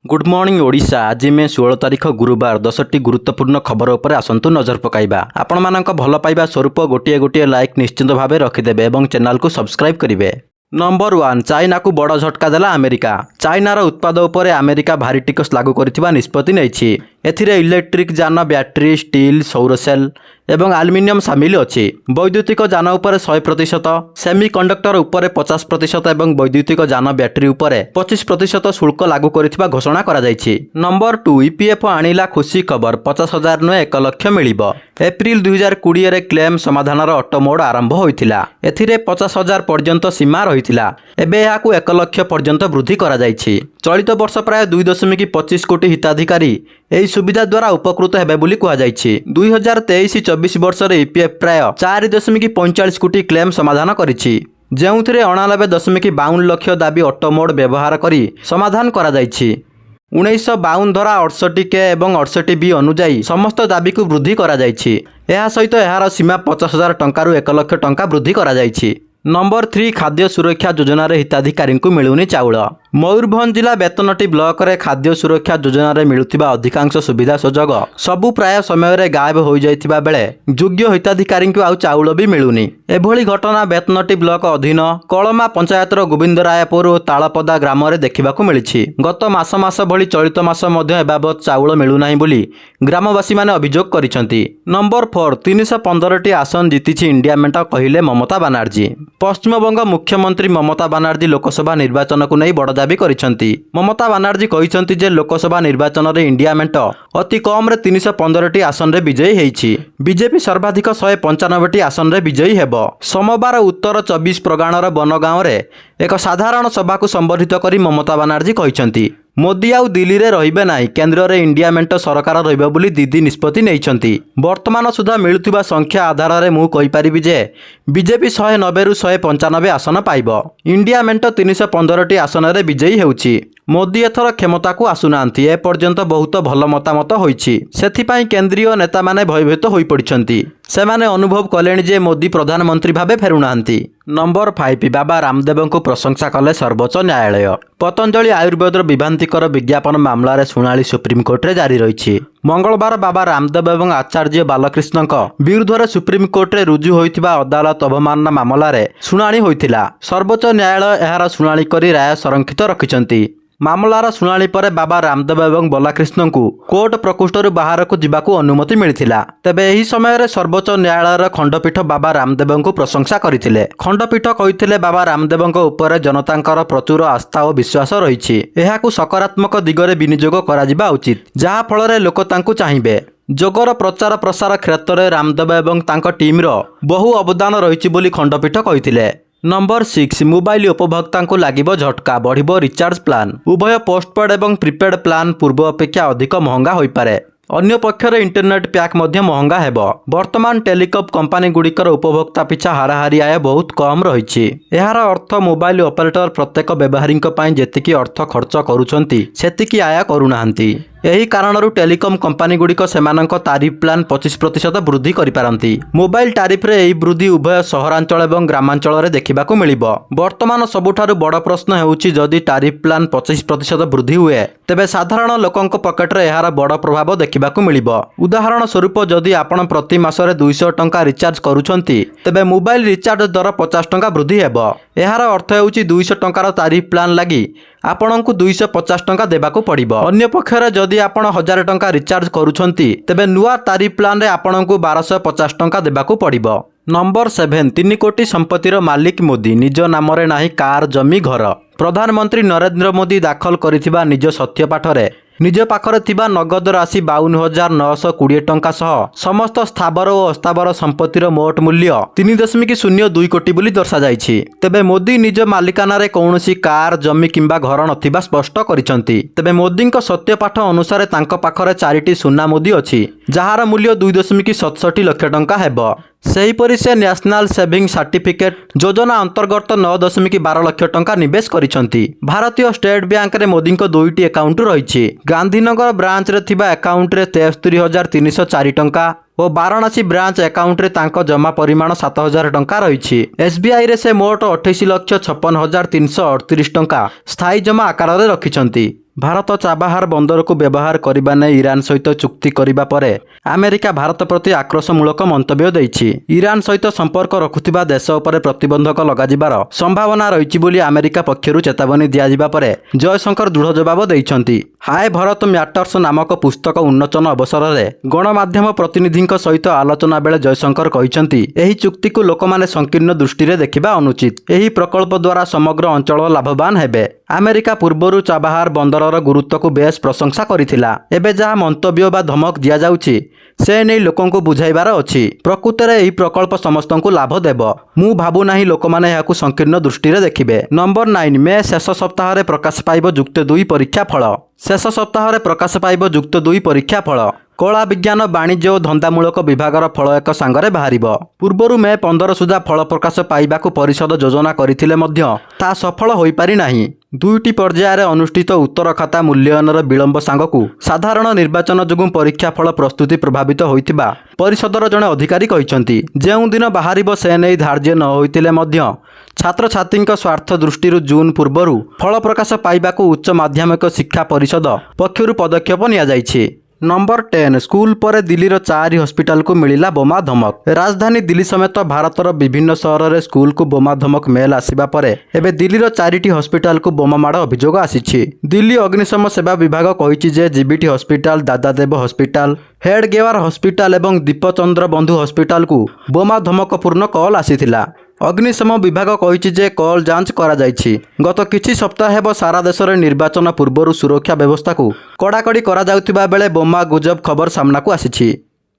Good morning Odisha. आज मैं 16 तारीख गुरुवार 10टी गुरुत्वपूर्ण खबर उपर आसतु नजर पकाइबा। आपण मानक भल पाइबा स्वरूप गोटे गोटे लाइक निश्चिंत भाव रखिदेवे और चैनल को सब्सक्राइब करेंगे। नंबर 1 चाइना को बड़ झटका देला अमेरिका। चाइनार उत्पाद उपर अमेरिका भारी टिकस लागू करथिबा निष्पत्ति नेछि। एथिरे इलेक्ट्रिक जान, बैटरी, स्टील, सौर सेल एवं आलुमिनियम सामिल अछि। वैद्युतिक जान उपर 100%, सेमीकंडक्टर उपर 50% एवं वैद्युतिक जान बैटरी उपर 25% शुल्क लागू करथिबा घोषणा करा जायछि। नंबर 2 ईपीएफ आनिला खुशी खबर 50,000 नु 1 लाख मिलिबो। एप्रिल 2020 रे क्लेम समाधानर ऑटो मोड आरंभ होइथिला। एथिरे 50,000 पर्यंत सीमा रहिथिला। एबे याकू 1 लाख पर्यंत वृद्धि करा जायछि। चलित वर्ष प्राय 2.25 कोटी हिताधिकारी एही सुविधा द्वारा उपकृत हेबे बोली कुहा जायछि। 2023-24 वर्ष रे ईपीएफ प्राय 4.45 कोटी क्लेम समाधान करिछि, जेउथिरे 99.52 लाख दाबी ऑटो मोड व्यवहार करी समाधान करा जायछि। 1952 धारा 68K एवं 68B अनुजाई समस्त दाबी को वृद्धि करा जायछि। एहा सहित एहार सीमा 50,000 टंका 1 लाख टंका वृद्धि करा जायछि। नंबर 3 खाद्य सुरक्षा योजना रे हिताधिकारी को मिलुनी चाउल। मयूरभंज जिला बेतनटी ब्लॉक रे खाद्य सुरक्षा योजना रे मिलुथिबा अधिकांश सुविधा सुजोग सबु प्राय समय रे गायब हो जाइथिबा बेले योग्य हिताधिकारी को आउ चाउल भी मिलुनी। एभली घटना बेतनटी ब्लॉक अधीन कळमा पंचायतर गोविंदरायपुर और तालपदा ग्राम रे देखिबाकू मिलिछि। गत मास भली चलित मास मध्ये एबाबत चाउल मिलुनाही बोली ग्रामवासी माने अभियोग करिसंती। नंबर 4 315टी आसन जीतिछि इंडिया मेंट कहिले ममता बनर्जी। पश्चिमबंग मुख्यमंत्री ममता बनर्जी लोकसभा निर्वाचन को नहीं बड़ दाबी करिसंती। ममता बनर्जी कहिसंती जे लोकसभा निर्वाचन रे इंडिया मेंट अति कम रे 315टी आसन रे विजयी हेइछि। बीजेपी सर्वाधिक 195टी आसन रे विजयी हेबो। सोमवार उत्तर 24 प्रगणार बनगांव रे एक साधारण सभा को संबोधित करी ममता बनर्जी कहिसंती मोदी आउ दिल्ली रे रहिबे नाही, केंद्र रे इंडिया मेंट सरकार रहिबो बोली दीदी निष्पत्ति नेइछंती। वर्तमान सुधा मिलुथिबा संख्या आधार रे मु कहि परिबि जे बीजेपी 190 रु 195 आसन पाइबो। इंडिया मेंट 315टी आसन रे विजयी हेउछि। मोदी एथर क्षमता को आसुनांती। ए पर्यंत बहुत भल मतामत होइछि, सेथिपाई केंद्रीय नेता माने भयभीत होई पड़िछंती। सेमाने अनुभव कलेनि जे मोदी प्रधानमंत्री भाबे फेरुनांती। नंबर 5 बाबा रामदेव को प्रशंसा कले सर्वोच्च न्यायालय। पतंजलि आयुर्वेद विभ्रांतिकर विज्ञापन मामला रे सुनाली सुप्रीमकोर्ट रे जारी रहिछि। मंगलवार बाबा रामदेव एवं आचार्य बालकृष्ण विरुद्ध रे सुप्रीमकोर्ट रे रुजु होइथिबा अदालत अवमानना मामला रे सुनानी होइथिला। सर्वोच्च न्यायालय एहार सुनानी करी राय संरक्षित रखिछंती। मामलार सुनानी पर बाबा रामदेव एवं बालकृष्ण को कोर्ट प्रकोष्ठ बाहर को जीवाकू अनुमति मिलिथिला। तेबे एही समय रे सर्वोच्च न्यायालयर खंडपीठ बाबा रामदेव को प्रशंसा करिथिले। खंडपीठ कहिथिले बाबा रामदेव उपर जनतांकर प्रचुर आस्था और विश्वास रहिछि। एहाकू सकारात्मक दिगरे विनियोग करा जिबा उचित, जहा फल रे लोक तांकू चाहिबे। जोगर प्रचार प्रसार क्षेत्र में रामदेव एवं तांको टीम रो बहु अवदान रहिछि बोली खंडपीठ कहिथिले। नंबर 6 मोबाइल उपभोक्ता को लागिबो झटका, बढ़िबो रिचार्ज प्लान। उभय पोस्टपेड एवं प्रीपेड प्लान पूर्व अपेक्षा अधिक महंगा होई पारे। अन्य पक्षर इंटरनेट पैक मध्य महंगा हेबो। वर्तमान टेलिकॉम कंपनी गुड़िकर उपभोक्ता पिछा हाराहारी आय बहुत कम रहिछि। एहार अर्थ मोबाइल ऑपरेटर प्रत्येक व्यवहारीक पई जेतिकी अर्थ खर्च करूछंती सेतिकी आय करूनाहांती। एही कारणरू टेलिकॉम कंपनी गुड़िक सेमानक तारिफ प्लान 25% वृद्धि करिपारंती। मोबाइल तारिफ रे एही वृद्धि उभय सहरांचल एवं ग्रामांचल रे देखिबाकू मिलिबो। वर्तमान सबुठारु बड़ प्रश्न हेउछि जदि तारिफ प्लान 25% वृद्धि हुए तेबे साधारण लोकंक पकेट रे एहार बड़ प्रभाव देखिबाकू मिलिबो। उदाहरण स्वरूप जदि आपण प्रति मासरे 200 टंका रिचार्ज करूछंती तेबे मोबाइल रिचार्ज दर 50 टंका वृद्धि हेबो। एहार अर्थ हेउछि 200 टंकार तारिफ प्लान लागि आपणको 250 टंका देबाकू पड़िबो। अन्य पक्षरे जदि आपण 1000 टंका रिचार्ज करूछंती तेबे नुआ तारिफ प्लान रे आपणको 1250 टंका देबाकू पड़िबो। नंबर 7 3 कोटी संपत्तिर मालिक मोदी, निज नाम रे नाही कार, जमी, घर। प्रधानमंत्री नरेंद्र मोदी दाखल करिथिबा निज सत्यपाठ रे निज पाखरे थिबा नगद राशि 52,920 टंका सह समस्त स्थावर और अस्थावर संपत्तिर मोट मूल्य 3.02 कोटी बोली दर्शा जाइछि। तेबे मोदी निज मालिकाना रे कौनसी कार, जमी किंबा घर नथिबा स्पष्ट करिसंती। तेबे मोदींक सत्यपाठ अनुसार तांक पाखरे 4टी सुना मुदी अछि, जहार मूल्य 2.67 लाख टंका हेबो। सेहीपरि से नेशनल सेविंग सर्टिफिकेट योजना अंतर्गत 9.12 लाख टंका निवेश करिसंती। भारतीय स्टेट बैंक रे मोदी को 2टी अकाउंट रहिछि। गांधीनगर ब्रांच रे थिबा अकाउंट रे 73,304 टंका ଓ ବାରାଣାସୀ ବ୍ରାଞ୍ଚ ଆକାଉଣ୍ଟରେ ତାଙ୍କ ଜମା ପରିମାଣ 7,000 ଟଙ୍କା ରହିଛି। SBIରେ ସେ ମୋଟ 28,56,338 ଟଙ୍କା ସ୍ଥାୟୀ ଜମା ଆକାରରେ ରଖିଛନ୍ତି। ଭାରତ ଚାବାହାର ବନ୍ଦରକୁ ବ୍ୟବହାର କରିବା ନେଇ ଇରାନ ସହିତ ଚୁକ୍ତି କରିବା ପରେ ଆମେରିକା ଭାରତ ପ୍ରତି ଆକ୍ରୋଶମୂଳକ ମନ୍ତବ୍ୟ ଦେଇଛି। ଇରାନ ସହିତ ସମ୍ପର୍କ ରଖୁଥିବା ଦେଶ ଉପରେ ପ୍ରତିବନ୍ଧକ ଲଗାଯିବାର ସମ୍ଭାବନା ରହିଛି ବୋଲି ଆମେରିକା ପକ୍ଷରୁ ଚେତାବନୀ ଦିଆଯିବା ପରେ ଜୟଶଙ୍କର ଦୃଢ଼ ଜବାବ ଦେଇଛନ୍ତି। ହାୟ ଭରତ ମ୍ୟାଟର୍ସ ନାମକ ପୁସ୍ତକ ଉନ୍ମୋଚନ ଅବସରରେ ଗଣମାଧ୍ୟମ ପ୍ରତିନିଧିଙ୍କ ସହିତ ଆଲୋଚନା ବେଳେ ଜୟଶଙ୍କର କହିଛନ୍ତି, ଏହି ଚୁକ୍ତିକୁ ଲୋକମାନେ ସଂକୀର୍ଣ୍ଣ ଦୃଷ୍ଟିରେ ଦେଖିବା ଅନୁଚିତ। ଏହି ପ୍ରକଳ୍ପ ଦ୍ୱାରା ସମଗ୍ର ଅଞ୍ଚଳ ଲାଭବାନ ହେବେ। ଆମେରିକା ପୂର୍ବରୁ ଚାବାହାର ବନ୍ଦରର ଗୁରୁତ୍ୱକୁ ବେଶ ପ୍ରଶଂସା କରିଥିଲା। ଏବେ ଯାହା ମନ୍ତବ୍ୟ ବା ଧମକ ଦିଆଯାଉଛି ସେ ନେଇ ଲୋକଙ୍କୁ ବୁଝାଇବାର ଅଛି। ପ୍ରକୃତରେ ଏହି ପ୍ରକଳ୍ପ ସମସ୍ତଙ୍କୁ ଲାଭ ଦେବ। ମୁଁ ଭାବୁନାହିଁ ଲୋକମାନେ ଏହାକୁ ସଂକୀର୍ଣ୍ଣ ଦୃଷ୍ଟିରେ ଦେଖିବେ। ନମ୍ବର 9 ମେ ଶେଷ ସପ୍ତାହରେ ପ୍ରକାଶ ପାଇବ ଯୁକ୍ତ 2 ପରୀକ୍ଷା ଫଳ। ଶେଷ ସପ୍ତାହରେ ପ୍ରକାଶ ପାଇବ ଯୁକ୍ତ 2 ପରୀକ୍ଷା ଫଳ। କଳା ବିଜ୍ଞାନ ବାଣିଜ୍ୟ ଓ ଧନ୍ଦାମୂଳକ ବିଭାଗର ଫଳ ଏକ ସାଙ୍ଗରେ ବାହାରିବ। ପୂର୍ବରୁ ମେ 15 ସୁଦ୍ଧା ଫଳ ପ୍ରକାଶ ପାଇବାକୁ ପରିଷଦ ଯୋଜନା କରିଥିଲେ ମଧ୍ୟ ତାହା ସଫଳ ହୋଇପାରି ନାହିଁ। 2ଟି ପର୍ଯ୍ୟାୟରେ ଅନୁଷ୍ଠିତ ଉତ୍ତର ଖାତା ମୂଲ୍ୟାୟନର ବିଳମ୍ବ ସାଙ୍ଗକୁ ସାଧାରଣ ନିର୍ବାଚନ ଯୋଗୁଁ ପରୀକ୍ଷା ଫଳ ପ୍ରସ୍ତୁତି ପ୍ରଭାବିତ ହୋଇଥିବା ପରିଷଦର ଜଣେ ଅଧିକାରୀ କହିଛନ୍ତି। ଯେଉଁଦିନ ବାହାରିବ ସେ ନେଇ ଧାର୍ଯ୍ୟ ନ ହୋଇଥିଲେ ମଧ୍ୟ ଛାତ୍ରଛାତ୍ରୀଙ୍କ ସ୍ୱାର୍ଥ ଦୃଷ୍ଟିରୁ ଜୁନ୍ ପୂର୍ବରୁ ଫଳ ପ୍ରକାଶ ପାଇବାକୁ ଉଚ୍ଚ ମାଧ୍ୟମିକ ଶିକ୍ଷା ପରିଷଦ ପକ୍ଷରୁ ପଦକ୍ଷେପ ନିଆଯାଇଛି। ନମ୍ବର 10 ସ୍କୁଲ ପରେ ଦିଲ୍ଲୀର 4 ହସ୍ପିଟାଲକୁ ମିଳିଲା ବୋମା ଧମକ। ରାଜଧାନୀ ଦିଲ୍ଲୀ ସମେତ ଭାରତର ବିଭିନ୍ନ ସହରରେ ସ୍କୁଲକୁ ବୋମା ଧମକ ମେଲ୍ ଆସିବା ପରେ ଏବେ ଦିଲ୍ଲୀର 4ଟି ହସ୍ପିଟାଲକୁ ବୋମା ମାଡ଼ ଅଭିଯୋଗ ଆସିଛି। ଦିଲ୍ଲୀ ଅଗ୍ନିଶମ ସେବା ବିଭାଗ କହିଛି ଯେ GBT hospital, Dadadev hospital, Hedgewar hospital ଏବଂ ଦୀପଚନ୍ଦ୍ର ବନ୍ଧୁ ହସ୍ପିଟାଲକୁ ବୋମା ଧମକପୂର୍ଣ୍ଣ କଲ୍ ଆସିଥିଲା। ଅଗ୍ନିଶମ ବିଭାଗ କହିଛି ଯେ କଲ୍ ଯାଞ୍ଚ କରାଯାଇଛି। ଗତ କିଛି ସପ୍ତାହ ହେବ ସାରା ଦେଶରେ ନିର୍ବାଚନ ପୂର୍ବରୁ ସୁରକ୍ଷା ବ୍ୟବସ୍ଥାକୁ କଡ଼ାକଡ଼ି କରାଯାଉଥିବା ବେଳେ ବୋମା ଗୁଜବ ଖବର ସାମ୍ନାକୁ ଆସିଛି।